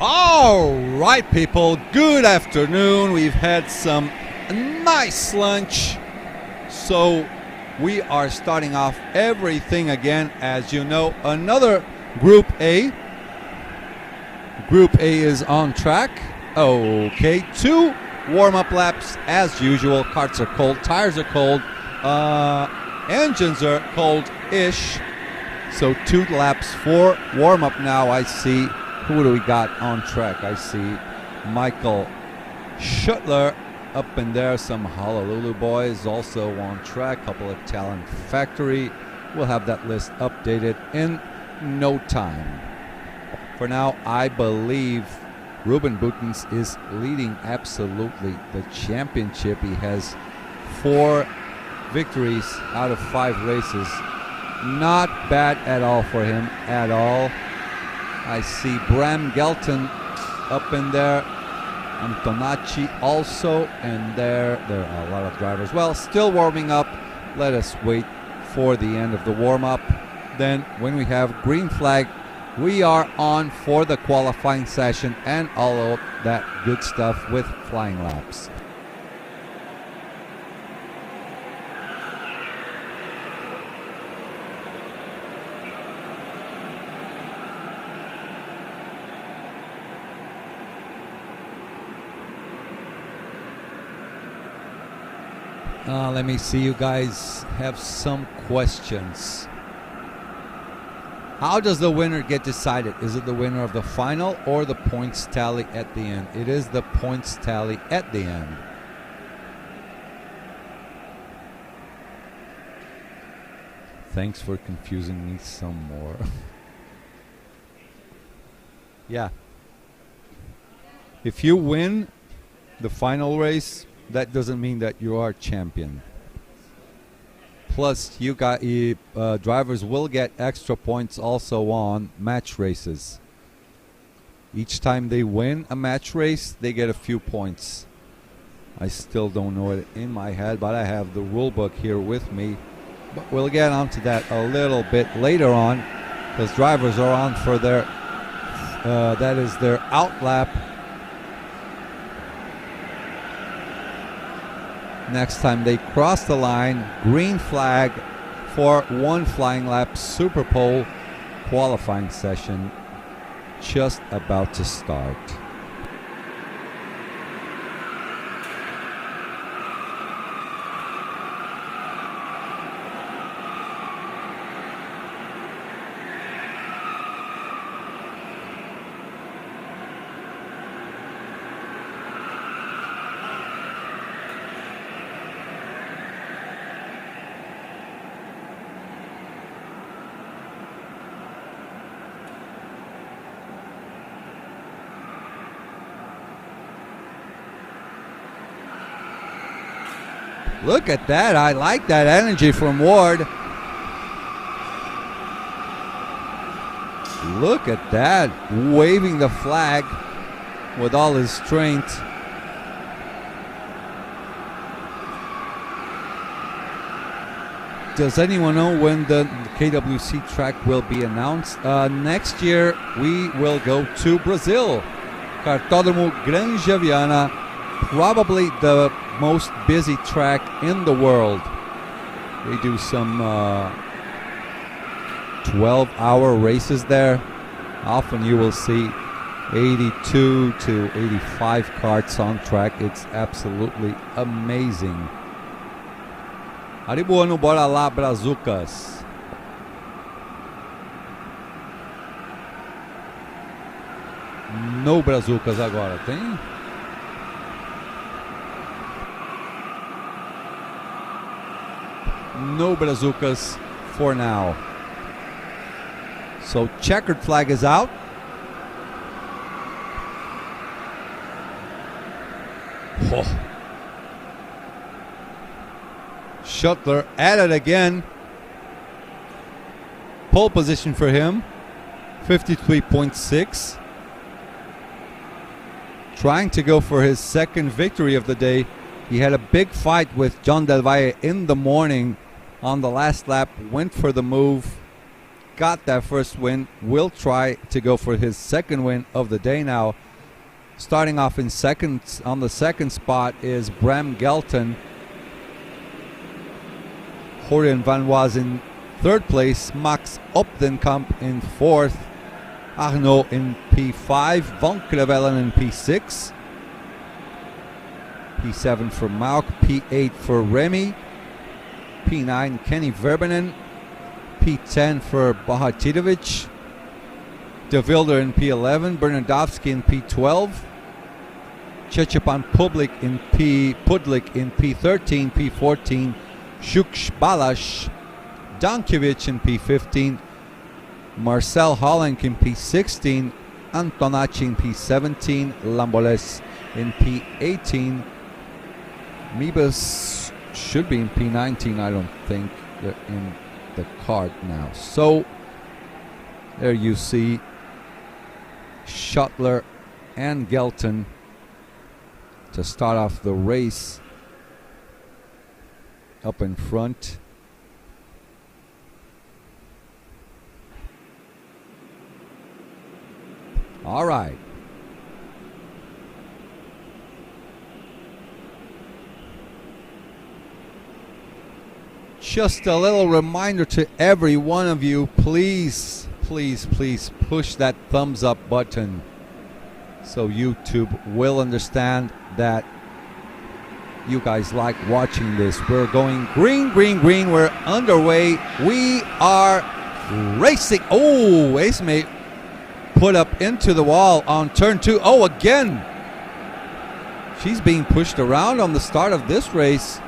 All right, people, good afternoon. We've had some nice lunch. So we are starting off everything again. As you know, another Group A. Group A is on track. Okay, 2 warm-up laps as usual. Karts are cold, tires are cold, engines are cold-ish. So 2 laps for warm-up now. I see. Who do we got on track? I see Michael Schuttler up in there. Some Honolulu boys also on track. Couple of Talent Factory. We'll have that list updated in no time. For now, I believe Ruben Boutens is leading absolutely the championship. He has 4 victories out of 5 races. Not bad at all for him at all. I see Bram Gelton up in there. Antonacci also. And there are a lot of drivers. Well, still warming up. Let us wait for the end of the warm-up. Then when we have green flag, we are on for the qualifying session and all of that good stuff with flying laps. Let me see, you guys have some questions. How does the winner get decided? Is it the winner of the final or the points tally at the end? It is the points tally at the end. Thanks for confusing me some more. Yeah. If you win the final race, that doesn't mean that you are champion. Plus, you got drivers will get extra points also on match races. Each time they win a match race, they get a few points. I still don't know it in my head, but I have the rule book here with me. But we'll get onto that a little bit later on, because drivers are on for their that is their out lap. Next time they cross the line, green flag for 1 flying lap Super Pole qualifying session just about to start. Look at that. I like that energy from Ward. Look at that. Waving the flag with all his strength. Does anyone know when the KWC track will be announced? Next year, we will go to Brazil. Cartódromo Granja Viana. Probably the most busy track in the world. They do some 12-hour races there. Often you will see 82 to 85 karts on track. It's absolutely amazing. Aribuano, bora lá, Brazucas. No Brazucas agora, tem? No Brazucas for now. So checkered flag is out. Oh. Schuttler at it again. Pole position for him. 53.6. Trying to go for his second victory of the day. He had a big fight with John Del Valle in the morning on the last lap. Went for the move. got that first win, will try to go for his second win of the day now. Starting off in second, on the second spot is Bram Gelton. Horian van Was in third place, Max Opdenkamp in fourth, Arnaud in P5, Van Krevelen in P6, P7 for Mauk, P8 for Remy, P9 Kenny Verbenen, P10 for Bahatidovic, De Wilder in P11, Bernardovsky in P12, Chechepan Pudlik in P13, P14, Shuksh Balash, Dankiewicz in P15, Marcel Hollenk in P16, Antonacci in P17, Lamboles in P18, Mibus should be in P19, I don't think. They're in the card now. So there you see Schottler and Gelton to start off the race up in front. All right. Just a little reminder to every one of you, please, please, please push that thumbs up button so YouTube will understand that you guys like watching this. We're going green, green, green. We're underway. We are racing. Oh, Esme put up into the wall on turn 2. Oh, again. She's being pushed around on the start of this race.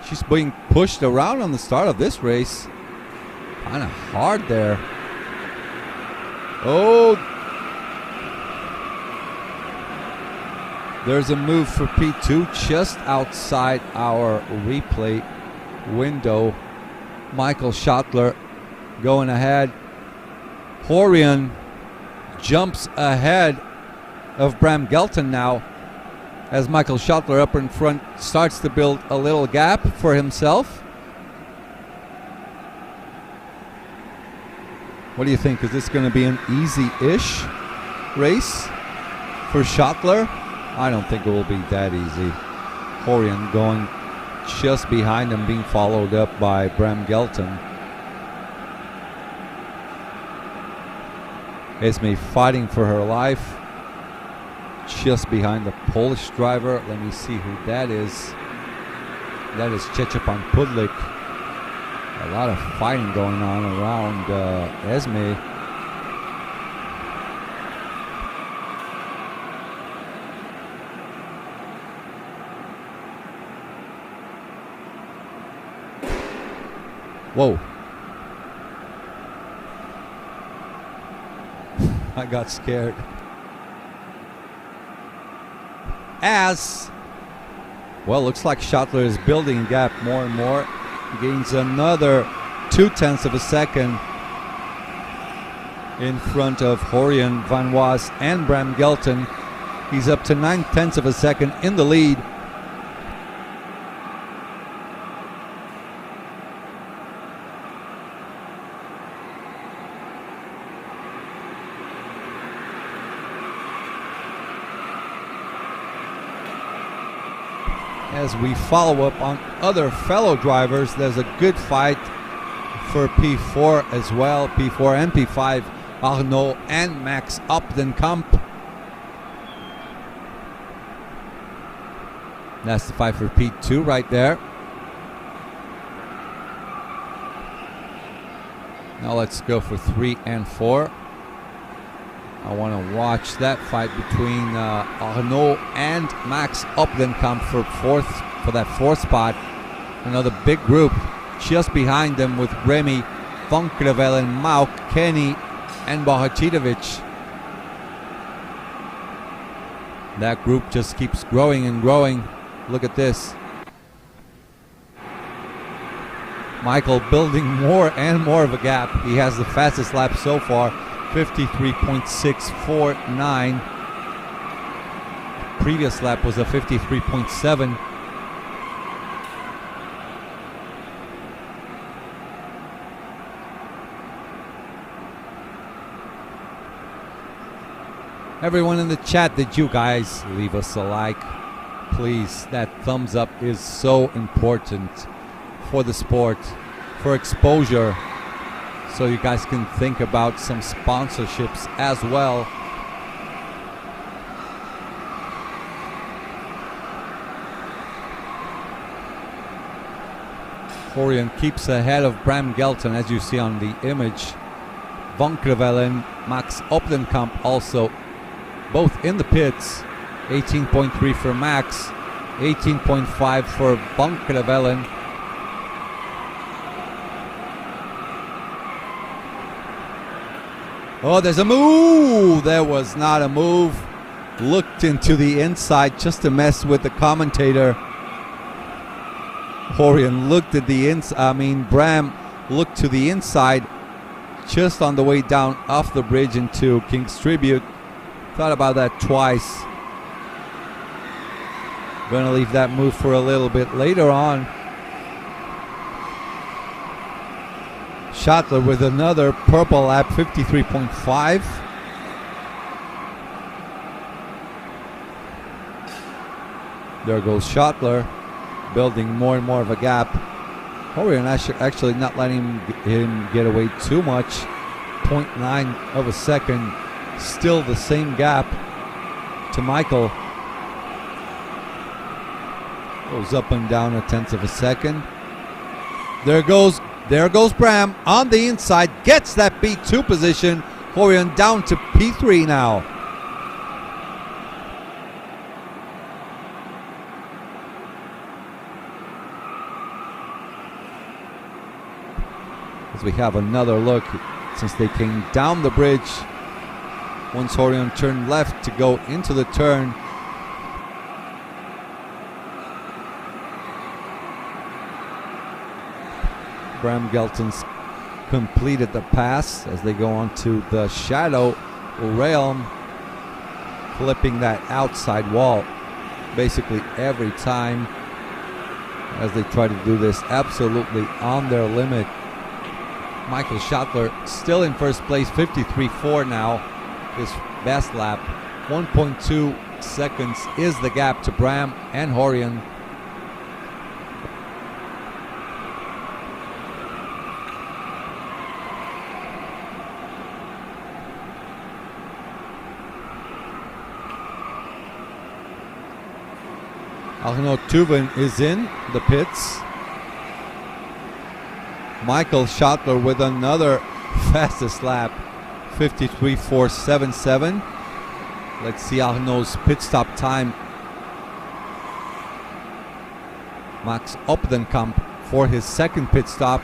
She's being pushed around on the start of this race. Kind of hard there. Oh. There's a move for P2 just outside our replay window. Michael Schottler going ahead. Horian jumps ahead of Bram Gelton now, as Michael Schottler up in front starts to build a little gap for himself. What do you think? Is this going to be an easy-ish race for Schottler? I don't think it will be that easy. Horian going just behind him, being followed up by Bram Gelton. Esme fighting for her life. Just behind the Polish driver. Let me see who that is. That is Chechepan Pudlik. A lot of fighting going on around Esme. Whoa. I got scared. As well, looks like Schottler is building a gap more and more. Gains another 0.2 of a second in front of Horian van Was and Bram Gelton. He's up to 0.9 of a second in the lead. As we follow up on other fellow drivers, there's a good fight for P4 as well. P4 and P5, Arnaud and Max Opdenkamp. That's the fight for P2 right there. Now let's go for 3 and 4. I want to watch that fight between Arnaud and Max Opdenkamp for that fourth spot. Another big group just behind them with Remy, Van Krevelen, Mauk, Kenny, and Bahatidovic. That group just keeps growing and growing. Look at this. Michael building more and more of a gap. He has the fastest lap so far. 53.649. Previous lap was a 53.7. Everyone in the chat, did you guys leave us a like? Please, that thumbs up is so important for the sport, for exposure, so you guys can think about some sponsorships as well. Horion keeps ahead of Bram Gelton, as you see on the image. Van Krevelen, Max Opdenkamp also both in the pits. 18.3 for Max, 18.5 for Van Krevelen. Oh, there's a move! There was not a move. Looked into the inside just to mess with the commentator. Horion looked at the inside. Bram looked to the inside just on the way down off the bridge into King's Tribute. Thought about that twice. Gonna leave that move for a little bit later on. Schottler with another purple lap, 53.5. There goes Schottler, building more and more of a gap. Horion actually not letting him get away too much. 0.9 of a second. Still the same gap to Michael. Goes up and down a tenth of a second. There goes Bram on the inside. Gets that P2 position. Horion down to P3 now. As we have another look, since they came down the bridge, once Horion turned left to go into the turn, Bram Gelton's completed the pass as they go onto the shadow realm, flipping that outside wall basically every time as they try to do this absolutely on their limit. Michael Schottler still in first place, 53.4 now, his best lap. 1.2 seconds is the gap to Bram and Horion. Arnaud Tuven is in the pits. Michael Schottler with another fastest lap, 53.477. Let's see Arnaud's pit stop time. Max Opdenkamp for his second pit stop.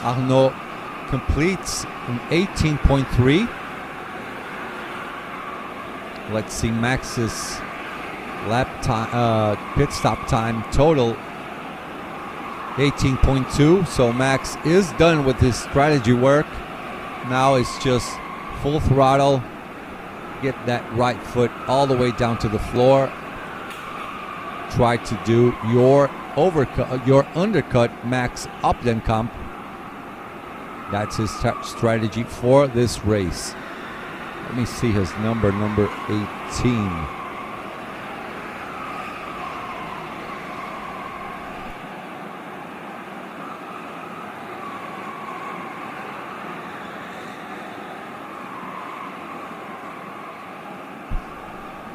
Arnaud completes in 18.3. Let's see Max's lap time, pit stop time total, 18.2. So Max is done with his strategy work. Now it's just full throttle, get that right foot all the way down to the floor. Try to do your undercut Max Opdenkamp. That's his strategy for this race. Let me see his number 18.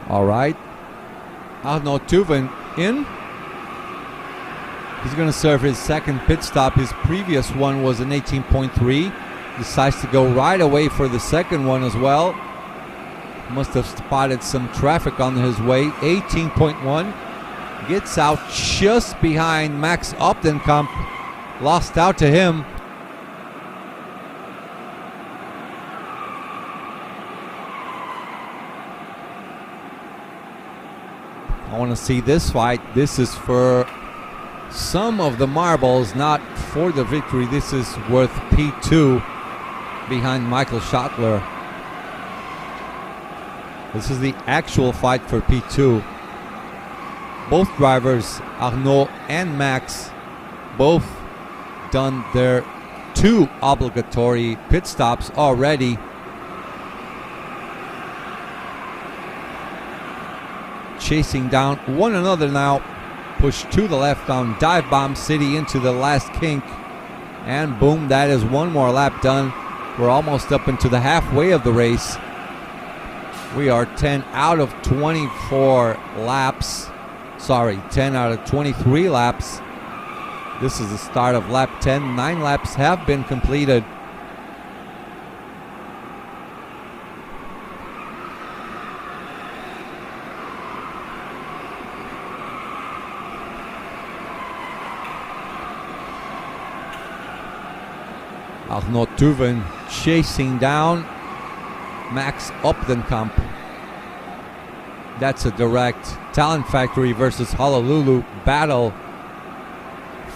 All right, Arnaud Tuven in. He's going to serve his second pit stop. His previous one was an 18.3. Decides to go right away for the second one as well. Must have spotted some traffic on his way. 18.1. Gets out just behind Max Opdenkamp. Lost out to him. I want to see this fight. This is for some of the marbles, not for the victory. This is worth P2 behind Michael Schottler. This is the actual fight for P2. Both drivers, Arnaud and Max, both done their 2 obligatory pit stops already. chasing down one another now. Push to the left on Dive Bomb City into the last kink. And boom, that is one more lap done. We're almost up into the halfway of the race. We are 10 out of 24 laps. Sorry, 10 out of 23 laps. This is the start of lap 10. 9 laps have been completed. Arnaud Tuven chasing down Max Opdenkamp. That's a direct Talent Factory versus Honolulu battle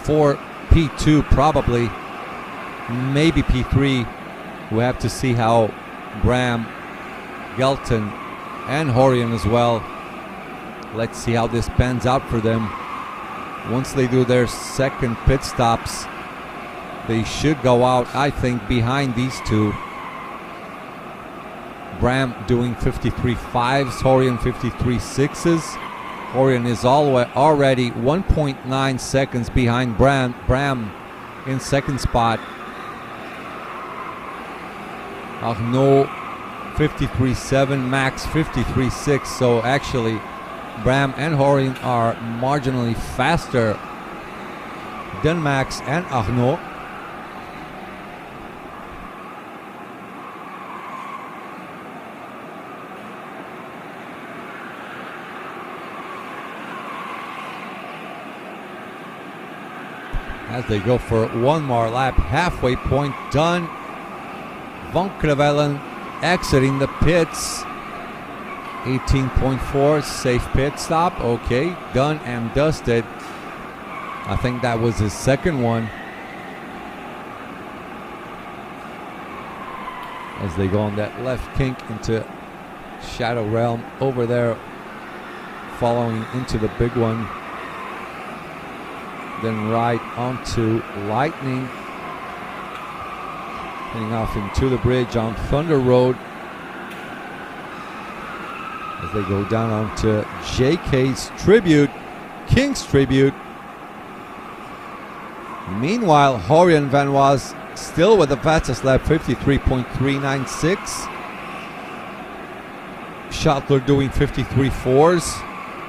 for P2, probably, maybe P3. We'll have to see how Bram, Gelton, and Horian as well. Let's see how this pans out for them. Once they do their second pit stops, they should go out, I think, behind these two. Bram doing 53.5s, Horian 53.6s. Horian is already 1.9 seconds behind Bram in second spot. Arnaud 53.7, Max 53.6. So actually, Bram and Horian are marginally faster than Max and Arnaud. As they go for one more lap, halfway point done. Van Crevellen exiting the pits. 18.4, safe pit stop. Okay, done and dusted. I think that was his second one. As they go on that left kink into Shadow Realm over there, following into the big one. Then right onto Lightning, heading off into the bridge on Thunder Road as they go down onto JK's Tribute, King's Tribute. Meanwhile, Horian Van Was still with the fastest lap, 53.396. Schottler doing 53.4s,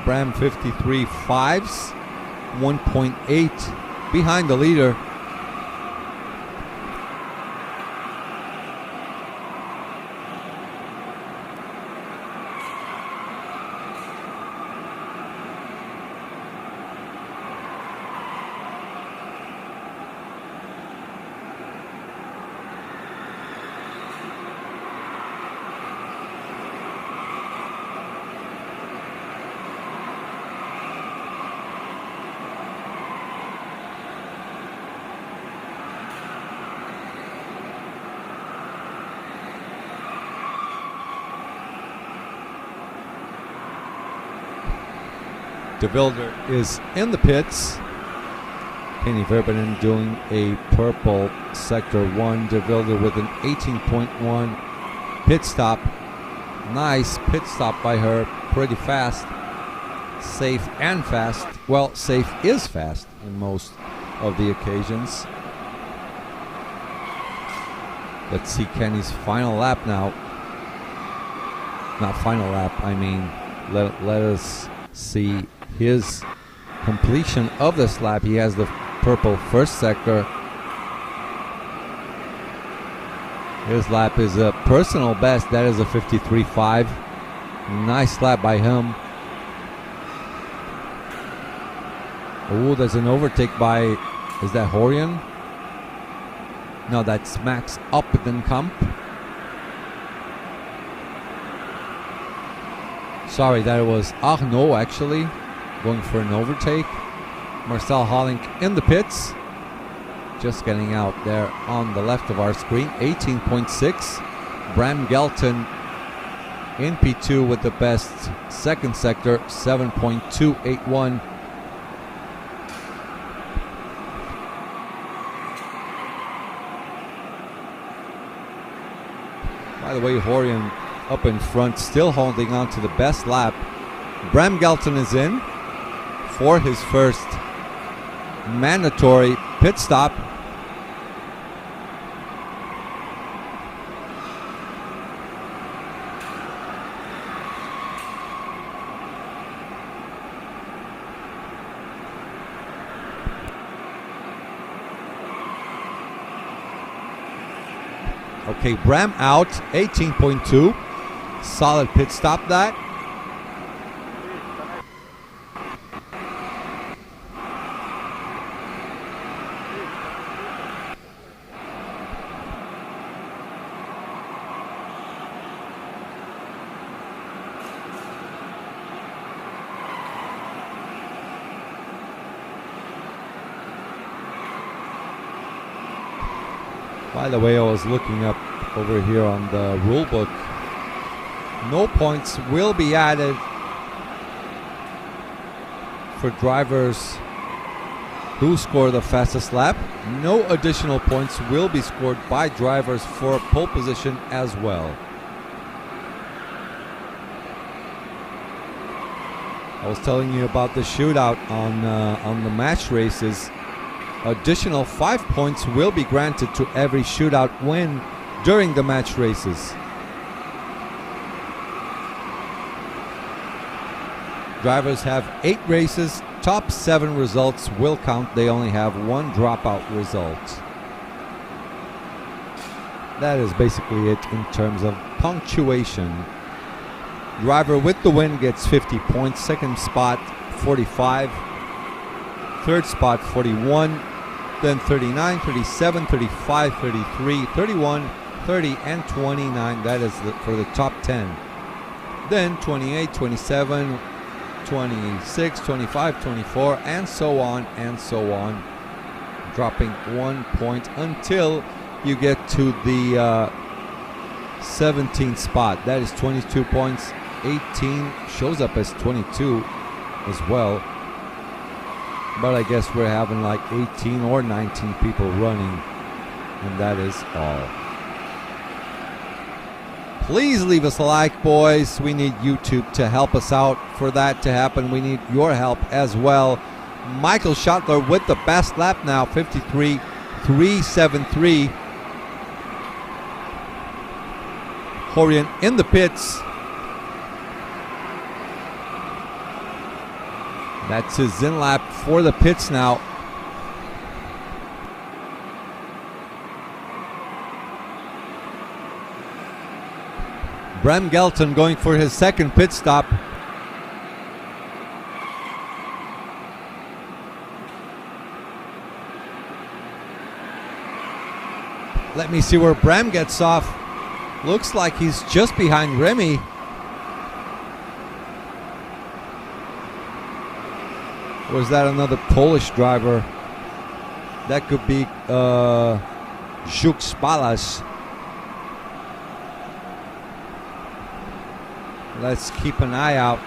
Bram 53.5s. 1.8 behind the leader. De Wilder is in the pits. Kenny Verbanen doing a purple sector 1. De Wilder with an 18.1 pit stop. Nice pit stop by her. Pretty fast. Safe and fast. Well, safe is fast in most of the occasions. Let's see Kenny's final lap now. Not final lap, I mean, let us see his completion of this lap. He has the purple first sector. His lap is a personal best. That is a 53.5. Nice lap by him. Oh, there's an overtake by, is that Horian? No, that's Max Opdenkamp. Sorry, that was Arnaud actually going for an overtake. Marcel Hollink in the pits. Just getting out there on the left of our screen. 18.6. Bram Gelton in P2 with the best second sector. 7.281. By the way, Horian up in front, still holding on to the best lap Bram Gelton is in for his first mandatory pit stop. Okay, Bram out, 18.2. Solid pit stop that. By the way, I was looking up over here on the rule book. No points will be added for drivers who score the fastest lap. No additional points will be scored by drivers for pole position as well. I was telling you about the shootout on the match races. Additional 5 points will be granted to every shootout win during the match races. Drivers have 8 races. Top 7 results will count. They only have 1 dropout result. That is basically it in terms of punctuation. Driver with the win gets 50 points. Second spot, 45. Third spot, 41. Then 39, 37, 35, 33, 31, 30, and 29. That is for the top 10. Then 28, 27, 26, 25, 24, and so on, dropping 1 point until you get to the 17th spot. That is 22 points. 18 shows up as 22 as well. But I guess we're having like 18 or 19 people running, and that is all. Please leave us a like, boys. We need YouTube to help us out. For that to happen, we need your help as well. Michael Schottler with the best lap now, 53.373. Horian in the pits. That's his in lap for the pits now. Bram Gelton going for his second pit stop. Let me see where Bram gets off. Looks like he's just behind Remy. Was that another Polish driver? That could be Zuk Spalas. Let's keep an eye out.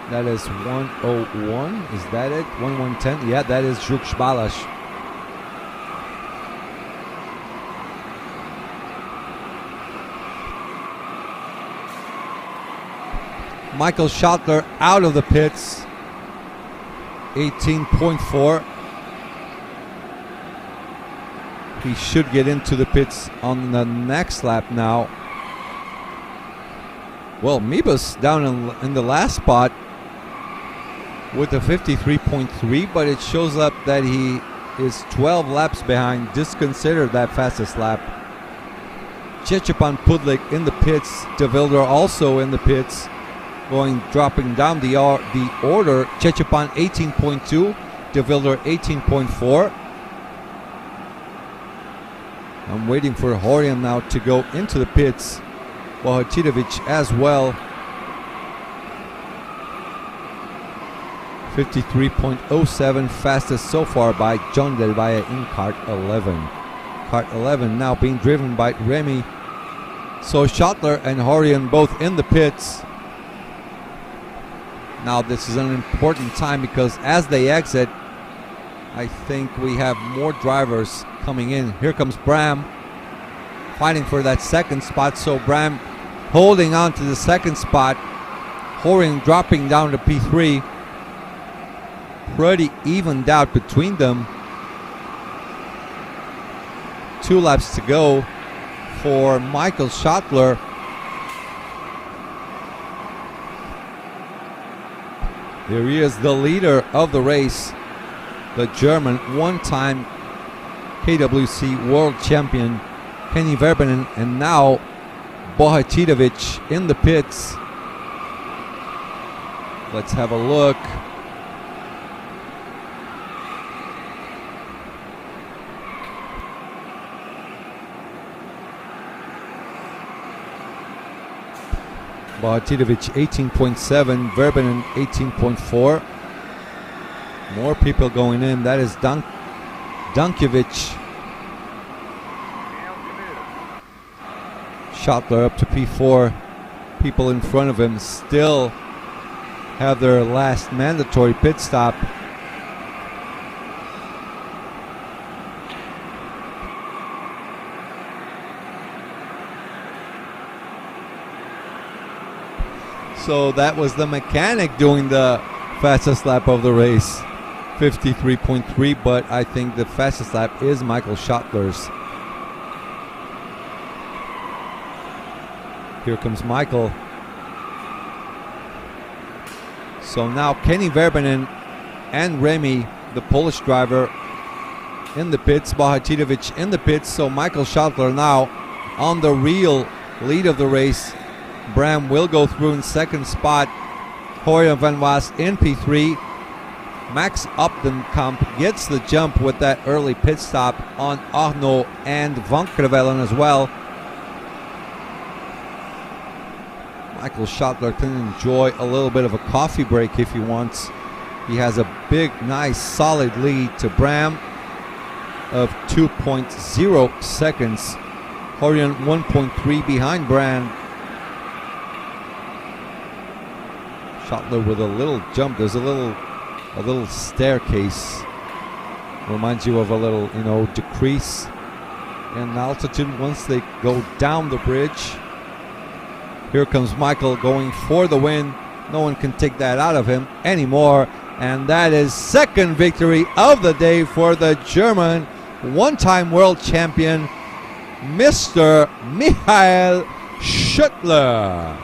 That is 101. Is that it? 1110? Yeah, that is Zuk Spalas. Michael Schottler out of the pits. 18.4. He should get into the pits on the next lap now. Well, Mibus down in the last spot with a 53.3, but it shows up that he is 12 laps behind. Disconsider that fastest lap. Czechipan Pudlik in the pits. De Wilder also in the pits. Dropping down the order. Czechipan 18.2, De Wilder 18.4. I'm waiting for Horian now to go into the pits. Wojciechowicz as well. 53.07, fastest so far by John Del Valle in kart 11. Kart 11 now being driven by Remy. So Schottler and Horian both in the pits. Now this is an important time because as they exit, I think we have more drivers coming in. Here comes Bram fighting for that second spot. So Bram holding on to the second spot. Horian dropping down to P3. Pretty evened out between them. 2 laps to go for Michael Schottler. There he is, the leader of the race, the German one-time KWC world champion, Kenny Verbanen, and now Bohatidovic in the pits. Let's have a look. Bohatidovic 18.7, Verbanen 18.4. More people going in. That is Dankiewicz. Schottler up to P4. People in front of him still have their last mandatory pit stop. So that was the mechanic doing the fastest lap of the race, 53.3, but I think the fastest lap is Michael Schottler's. Here comes Michael. So now Kenny Verbanen and Remy, the Polish driver, in the pits, Bohatidovic in the pits, so Michael Schottler now on the real lead of the race. Bram will go through in second spot. Horian van Was in P3. Max Opdenkamp gets the jump with that early pit stop on Arnaud and Van Krevelen as well. Michael Schottler can enjoy a little bit of a coffee break if he wants. He has a big, nice, solid lead to Bram of 2.0 seconds. Horian 1.3 behind Bram. Schottler with a little jump. There's a little staircase. Reminds you of a little, decrease in altitude once they go down the bridge. Here comes Michael going for the win. No one can take that out of him anymore. And that is second victory of the day for the German one-time world champion, Mr. Michael Schottler.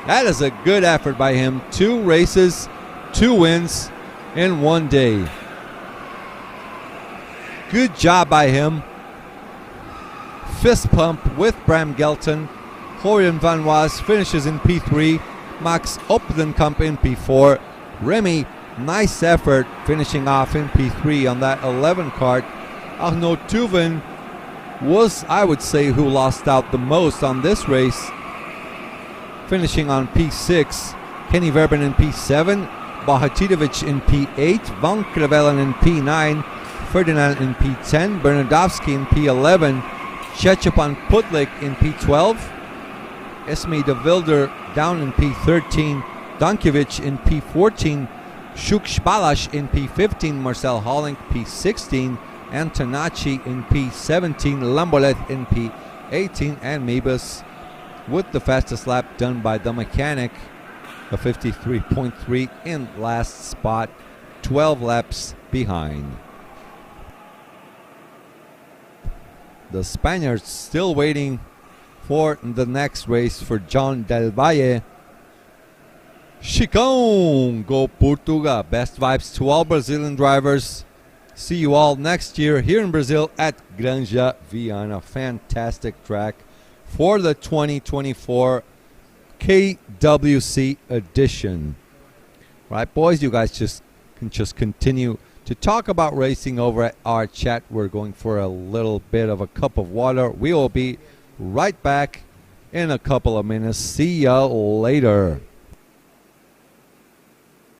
That is a good effort by him. 2 races, 2 wins in 1 day. Good job by him. Fist pump with Bram Gelton. Horian van Was finishes in P3. Max Opdenkamp in P4. Remy, nice effort finishing off in P3 on that 11 kart. Arnaud Tuven was, I would say, who lost out the most on this race, finishing on P6. Kenny Verbanen in P7. Bohatidovic in P8. Van Krevelen in P9. Ferdinand in P10. Bernardowski in P11. Szczepan Pudlik in P12. Esme de Wilder down in P13. Dankiewicz in P14. Shuk Spalash in P15. Marcel Hollink P16. Antonacci in P17. Lambolet in P18. And Mebus with the fastest lap done by the mechanic, a 53.3 in last spot, 12 laps behind. The Spaniards still waiting for the next race for John Del Valle. Chicão, go Portugal. Best vibes to all Brazilian drivers. See you all next year here in Brazil at Granja Viana. Fantastic track for the 2024 KWC edition. Right, boys, you guys can continue to talk about racing over at our chat. We're going for a little bit of a cup of water. We will be right back in a couple of minutes. See ya later.